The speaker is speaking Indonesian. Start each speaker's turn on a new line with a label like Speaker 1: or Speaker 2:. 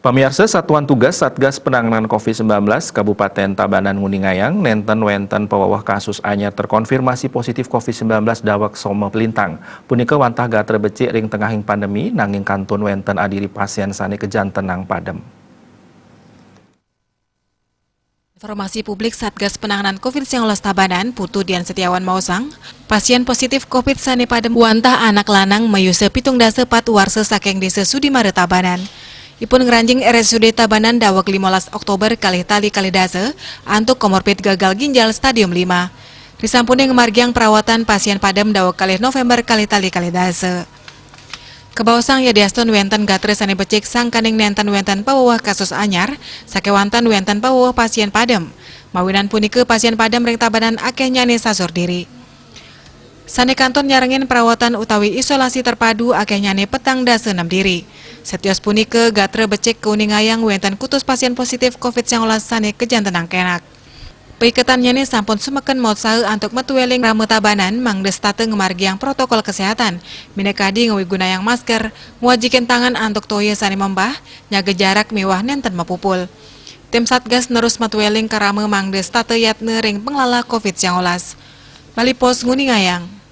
Speaker 1: Pemirsa Satuan Tugas Satgas Penanganan COVID-19 Kabupaten Tabanan Nguningayang nenten wenten pawawah kasus anyar terkonfirmasi positif COVID-19 dawak soma pelintang. Punika wantah gatra becik ring tengahing pandemi nanging kantun wenten adiri pasien sani kejantenang padem.
Speaker 2: Informasi publik Satgas Penanganan COVID-19 Tabanan, Putu Dian Setiawan Mausang, pasien positif COVID sani padem wantah anak lanang mayuse pitung dasa pat warse sakeng desa Sudimare Tabanan. Ipun ngeranjing RSUD Tabanan dawak 15 Oktober kali tali kali dasa antuk komorbid gagal ginjal stadium 5. Disampuni ngemargiang perawatan pasien padem dawak kali November kali tali kali dasa. Kebausang ya diaston wenten gatre sani becik sangkaning nenten wenten pawawah kasus anyar, sakewantan wenten pawawah pasien padem. Mawinan punike pasien padem ring Tabanan akeh nyane sasur diri. Sani kanton nyarengin perawatan utawi isolasi terpadu akeh nyane petang dasa 6 diri. Setios punike gatre becik Nguningayang wenten kutus pasien positif COVID-19 sani kejantenang kenak. Peiketan nyane sampun sumeken maut sahe antuk metueling rame Tabanan mangdes tate ngemargiang protokol kesehatan. Minekadi ngewigunayang masker, muajikin tangan antuk toye sani membah, nyaga jarak mewah nenten mapupul. Tim Satgas nerus metueling karame mangdes tate yatne ring penglala COVID-19. Malipos Nguningayang.